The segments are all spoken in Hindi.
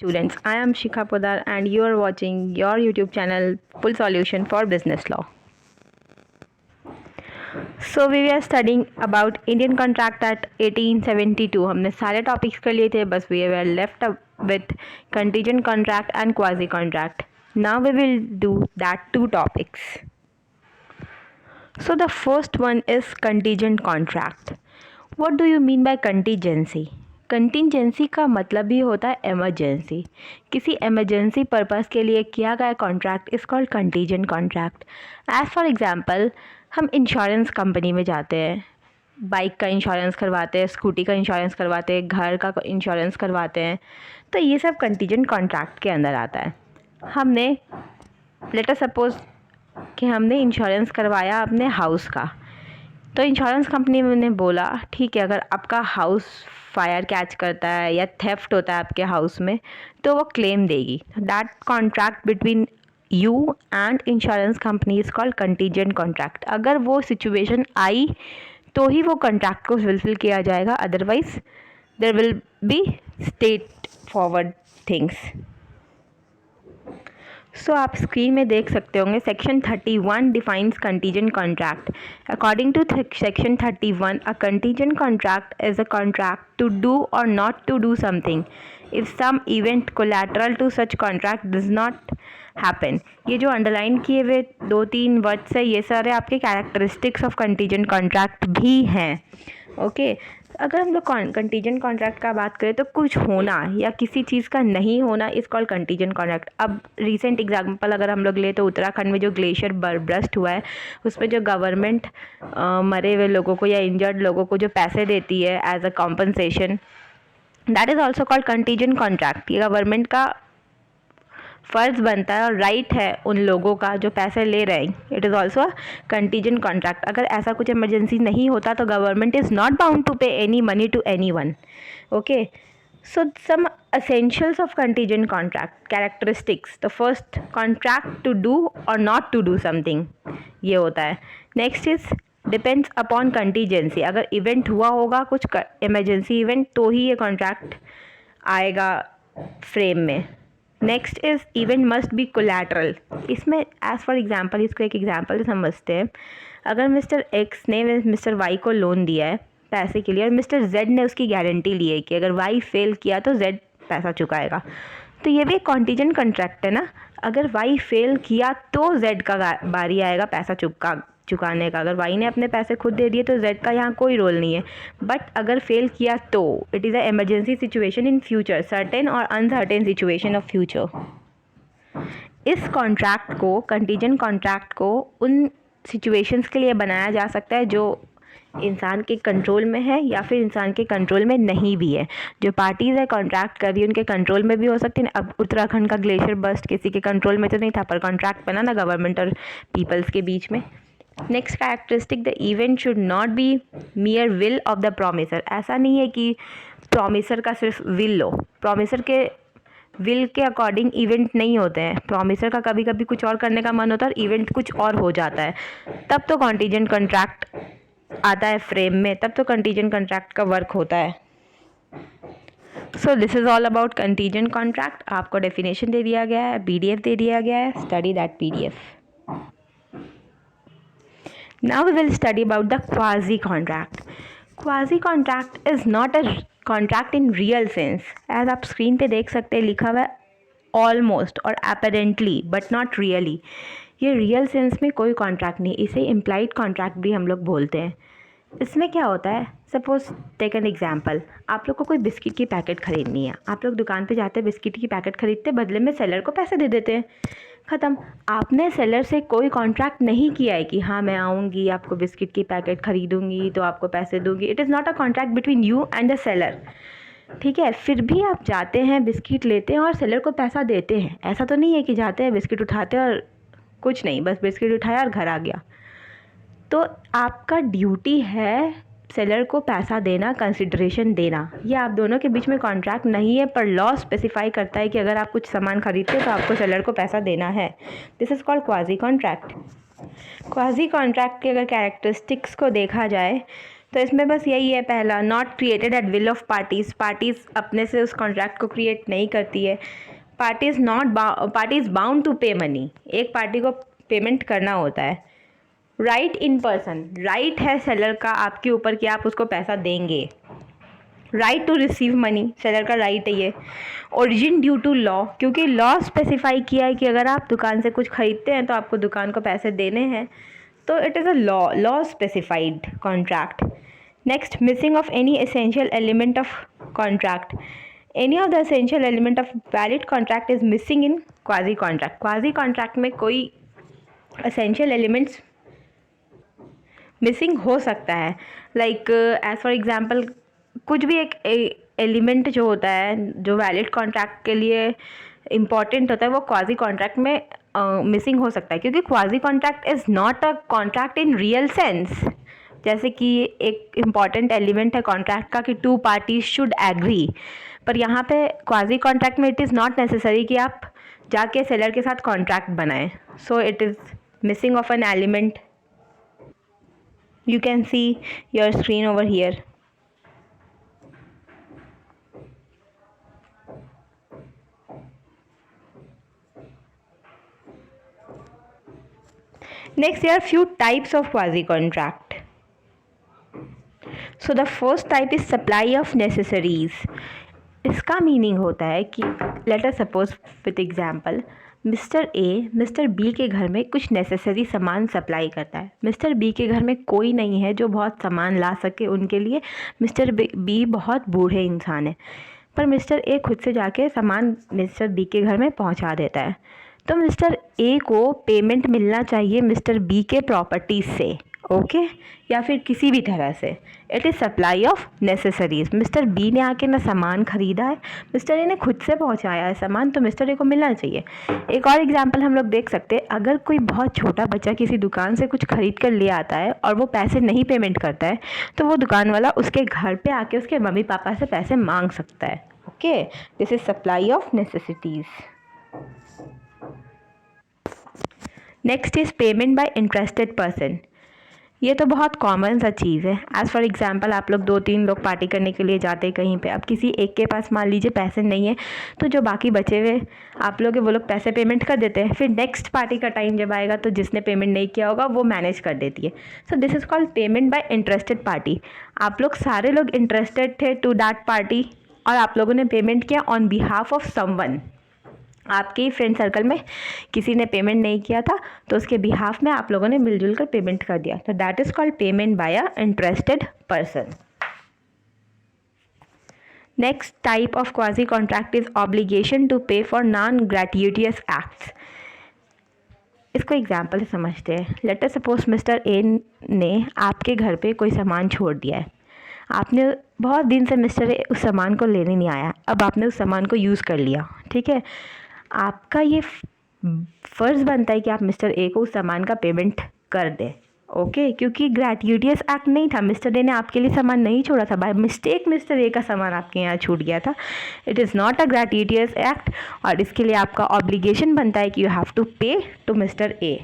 Students, I am Shikha Podar and you are watching your YouTube channel Full Solution for Business Law. So we were studying about Indian Contract Act 1872. हमने सारे टॉपिक्स कर लिए थे, बस we were left up with contingent contract and quasi contract. Now we will do that two topics. So the first one is contingent contract. What do you mean by contingency? Contingency का मतलब ही होता है एमरजेंसी. किसी एमरजेंसी पर्पस के लिए किया गया contract is called contingent contract. As for example, हम इंश्योरेंस कंपनी में जाते हैं, बाइक का इंश्योरेंस करवाते हैं, स्कूटी का इंश्योरेंस करवाते हैं, घर का इंश्योरेंस करवाते हैं, तो ये सब कंटीजेंट कॉन्ट्रैक्ट के अंदर आता है. हमने लेट अस सपोज कि हमने इंश्योरेंस करवाया अपने हाउस का, तो इंश्योरेंस कंपनी ने बोला ठीक है, अगर आपका हाउस फायर कैच करता है या थेफ्ट होता है आपके हाउस में तो वो क्लेम देगी. That contract between you and insurance company is called contingent contract. अगर वो सिचुएशन आई तो ही वो कॉन्ट्रैक्ट को फुलफिल किया जाएगा, otherwise there will be straight forward things. So आप स्क्रीन में देख सकते होंगे section 31 defines contingent contract. According to section 31, a contingent contract is a contract to do or not to do something if some event collateral to such contract does not happen. ये जो अंडरलाइन किए हुए 2-3 वर्ड्स है, ये सारे आपके कैरेक्टरिस्टिक्स ऑफ कंटीजेंट कॉन्ट्रैक्ट भी हैं. ओके, अगर हम लोग कंटीजेंट कॉन्ट्रैक्ट का बात करें तो कुछ होना या किसी चीज़ का नहीं होना इस कॉल्ड कंटीजेंट कॉन्ट्रैक्ट. अब रिसेंट एग्जांपल अगर हम लोग ले तो उत्तराखंड में जो ग्लेशियर बर्स्ट हुआ है, उसमें जो गवर्नमेंट मरे हुए लोगों को या इंजर्ड लोगों को जो पैसे देती है as a compensation, that is also called contingent contract. ये गवर्नमेंट का फ़र्ज बनता है और राइट है उन लोगों का जो पैसे ले रहे हैं. It is also contingent contract. अगर ऐसा कुछ इमरजेंसी नहीं होता तो government is not bound to pay any money to anyone. Okay, so some essentials of contingent contract characteristics. The first, contract to do or not to do something, ये होता है. Next is depends upon contingency. अगर इवेंट हुआ होगा कुछ इमरजेंसी इवेंट तो ही ये कॉन्ट्रैक्ट आएगा फ्रेम में. Next is event must be collateral. इसमें एज फॉर एग्जांपल, इसको एक एग्जांपल से समझते हैं. अगर मिस्टर एक्स ने मिस्टर वाई को लोन दिया है पैसे के लिए और मिस्टर जेड ने उसकी गारंटी ली है कि अगर वाई फेल किया तो जेड पैसा चुकाएगा, तो ये भी एक कॉन्टीजेंट कॉन्ट्रैक्ट है ना. अगर वाई फेल किया तो जेड का बारी आएगा पैसा चुकाने का. अगर वाई ने अपने पैसे खुद दे दिए तो जेड का यहाँ कोई रोल नहीं है. बट अगर फेल किया तो it is a emergency situation in future, certain और अनसर्टेन सिचुएशन ऑफ फ्यूचर. इस कॉन्ट्रैक्ट को, कंटीजेंट कॉन्ट्रैक्ट को उन सिचुएशंस के लिए बनाया जा सकता है जो इंसान के कंट्रोल में है या फिर इंसान के कंट्रोल में नहीं भी है. जो पार्टीज़ है कॉन्ट्रैक्ट कर रही है उनके कंट्रोल में भी हो सकती है. अब उत्तराखंड का ग्लेशियर बर्स्ट किसी के कंट्रोल में तो नहीं था, पर कॉन्ट्रैक्ट बना ना गवर्नमेंट और पीपल्स के बीच में. Next characteristic, the event should not be मियर will of the promisor. ऐसा नहीं है कि प्रोमिसर का सिर्फ विल लो. प्रोमिसर के विल के अकॉर्डिंग इवेंट नहीं होते हैं. प्रोमिसर का कभी कभी कुछ और करने का मन होता है और इवेंट कुछ और हो जाता है, तब तो कॉन्टीजेंट कॉन्ट्रैक्ट आता है फ्रेम में, तब तो कंटीजेंट कॉन्ट्रैक्ट का वर्क होता है. So this is all about contingent contract. आपको डेफिनेशन दे दिया गया है, पीडीएफ दे दिया गया है, study that PDF. Now we will study about the quasi contract. Quasi contract is not a contract in real sense. As आप स्क्रीन पे देख सकते हैं लिखा हुआ है ऑलमोस्ट और अपेरेंटली बट नॉट रियली. ये रियल सेंस में कोई कॉन्ट्रैक्ट नहीं, इसे इम्प्लाइड कॉन्ट्रैक्ट भी हम लोग बोलते हैं. इसमें क्या होता है, सपोज टेक एन एग्जांपल, आप लोग को कोई बिस्किट की पैकेट ख़रीदनी है. आप लोग दुकान पे जाते हैं, बिस्किट की पैकेट ख़रीदते, बदले में सेलर को पैसे दे देते हैं, ख़त्म. आपने सेलर से कोई कॉन्ट्रैक्ट नहीं किया है कि हाँ मैं आऊँगी, आपको बिस्किट की पैकेट ख़रीदूँगी तो आपको पैसे दूँगी. It is not a contract between you and the seller. ठीक है, फिर भी आप जाते हैं, बिस्किट लेते हैं और सेलर को पैसा देते हैं. ऐसा तो नहीं है कि जाते हैं, बिस्किट उठाते हैं और कुछ नहीं, बस बिस्किट उठाया और घर आ गया. तो आपका ड्यूटी है सेलर को पैसा देना, कंसिडरेशन देना. ये आप दोनों के बीच में कॉन्ट्रैक्ट नहीं है, पर लॉ स्पेसिफाई करता है कि अगर आप कुछ सामान खरीदते हो तो आपको सेलर को पैसा देना है. This is called quasi contract. Quasi contract के अगर कैरेक्टरिस्टिक्स को देखा जाए तो इसमें बस यही है पहला, not created at will of parties, parties अपने से उस कॉन्ट्रैक्ट को क्रिएट नहीं करती है। Party is bound to pay money, एक पार्टी को पेमेंट करना होता है। राइट इन पर्सन, राइट है सेलर का आपके ऊपर कि आप उसको पैसा देंगे। Right to receive money, seller का राइट है ये। ओरिजिन ड्यू टू लॉ, क्योंकि लॉ स्पेसिफाई किया है कि अगर आप दुकान से कुछ खरीदते हैं तो आपको दुकान को पैसे देने हैं, तो it is a law specified contract. Next, missing of any essential element of contract, any of the essential element of valid contract is missing in quasi contract. Quasi contract में कोई एसेंशियल एलिमेंट्स मिसिंग हो सकता है, लाइक एज फॉर एग्जांपल कुछ भी एक एलिमेंट जो होता है जो वैलिड कॉन्ट्रैक्ट के लिए इम्पॉर्टेंट होता है, वो क्वाजी कॉन्ट्रैक्ट में मिसिंग हो सकता है, क्योंकि quasi contract is not a contract in real sense. जैसे कि एक इम्पॉर्टेंट एलिमेंट है कॉन्ट्रैक्ट का कि टू पार्टीज शुड एग्री, पर यहाँ पे क्वाजी कॉन्ट्रैक्ट में इट इज़ नॉट नेसेसरी कि आप जाके सेलर के साथ कॉन्ट्रैक्ट बनाएं, so it is missing of an element. You can see your screen over here. Next, there are few types of quasi contract. So the first type is supply of necessaries. इसका मीनिंग होता है कि let us suppose with example, mister A mister B के घर में कुछ नेसेसरी सामान सप्लाई करता है। मिस्टर बी के घर में कोई नहीं है जो बहुत सामान ला सके उनके लिए, मिस्टर बी बहुत बूढ़े इंसान है, पर मिस्टर ए खुद से जाके सामान मिस्टर बी के घर में पहुंचा देता है। तो मिस्टर ए को पेमेंट मिलना चाहिए मिस्टर बी के प्रॉपर्टीज से, ओके या फिर किसी भी तरह से। It is supply of necessaries. Mister B ने आके ना सामान ख़रीदा है, मिस्टर ए ने खुद से पहुंचाया है सामान, तो मिस्टर ए को मिलना चाहिए। एक और एग्जांपल हम लोग देख सकते हैं, अगर कोई बहुत छोटा बच्चा किसी दुकान से कुछ खरीद कर ले आता है और वो पैसे नहीं पेमेंट करता है, तो वो दुकान वाला उसके घर पे आके उसके मम्मी पापा से पैसे मांग सकता है, okay. This is supply of necessities. Next is payment by interested person. ये तो बहुत कॉमन सा चीज़ है। एज़ फॉर एग्जांपल, आप लोग 2-3 लोग पार्टी करने के लिए जाते हैं कहीं पे, अब किसी एक के पास मान लीजिए पैसे नहीं है, तो जो बाकी बचे हुए आप लोग वो लोग पैसे पेमेंट कर देते हैं। फिर नेक्स्ट पार्टी का टाइम जब आएगा तो जिसने पेमेंट नहीं किया होगा वो मैनेज कर देती है। So this is called payment bye interested party. आप लोग सारे लोग इंटरेस्टेड थे टू दैट पार्टी और आप लोगों ने पेमेंट किया ऑन बिहाफ ऑफ समवन। आपके ही फ्रेंड सर्कल में किसी ने पेमेंट नहीं किया था, तो उसके बिहाफ में आप लोगों ने मिलजुल कर पेमेंट कर दिया, तो that is called payment by a interested person. Next type of quasi contract is obligation to pay for non gratuitous acts. इसको एग्जाम्पल से समझते हैं। Let us suppose mister A ने आपके घर पे कोई सामान छोड़ दिया है, आपने बहुत दिन से मिस्टर ए उस सामान को लेने नहीं आया, अब आपने उस सामान को यूज़ कर लिया, ठीक है। आपका ये फ़र्ज़ बनता है कि आप मिस्टर ए को उस सामान का पेमेंट कर दें, ओके, क्योंकि ग्रेटिट्यूटियस एक्ट नहीं था, मिस्टर ए ने आपके लिए सामान नहीं छोड़ा था, बाय मिस्टेक मिस्टर ए का सामान आपके यहाँ छूट गया था। It is not a gratuitous act, और इसके लिए आपका ऑब्लिगेशन बनता है कि you have to pay to mister A.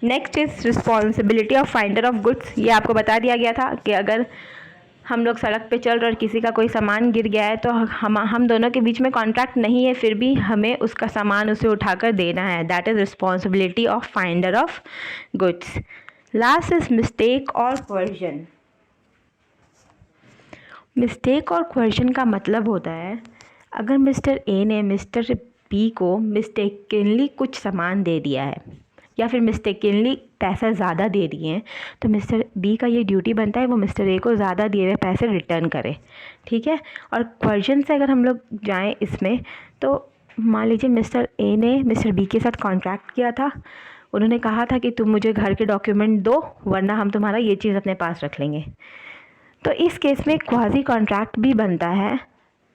Next is responsibility of finder of goods. ये आपको बता दिया गया था कि अगर हम लोग सड़क पे चल रहे और किसी का कोई सामान गिर गया है, तो हम दोनों के बीच में कॉन्ट्रैक्ट नहीं है, फिर भी हमें उसका सामान उसे उठाकर देना है। That is responsibility of finder of goods. Last is mistake और क्वर्जन। मिस्टेक और क्वर्जन का मतलब होता है, अगर मिस्टर ए ने मिस्टर बी को मिस्टेकनली कुछ सामान दे दिया है या फिर मिस्टेकनली पैसा ज़्यादा दे दिए हैं, तो मिस्टर बी का ये ड्यूटी बनता है वो मिस्टर ए को ज़्यादा दिए हुए पैसे रिटर्न करे, ठीक है। और क्वर्जन से अगर हम लोग जाएं इसमें, तो मान लीजिए मिस्टर ए ने मिस्टर बी के साथ कॉन्ट्रैक्ट किया था, उन्होंने कहा था कि तुम मुझे घर के डॉक्यूमेंट दो वरना हम तुम्हारा ये चीज़ अपने पास रख लेंगे। तो इस केस में क्वाजी कॉन्ट्रैक्ट भी बनता है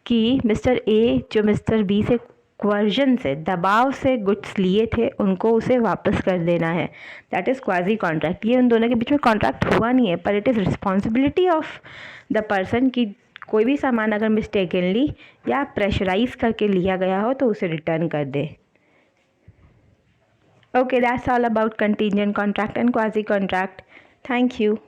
कि मिस्टर ए जो मिस्टर बी से क्वर्जन से, दबाव से गुड्स लिए थे, उनको उसे वापस कर देना है। That is quasi contract. ये उन दोनों के बीच में कॉन्ट्रैक्ट हुआ नहीं है, पर it is responsibility of the person कि कोई भी सामान अगर मिस्टेकनली या प्रेशराइज करके लिया गया हो तो उसे रिटर्न कर दे। Okay, that's all about contingent contract and quasi contract. Thank you.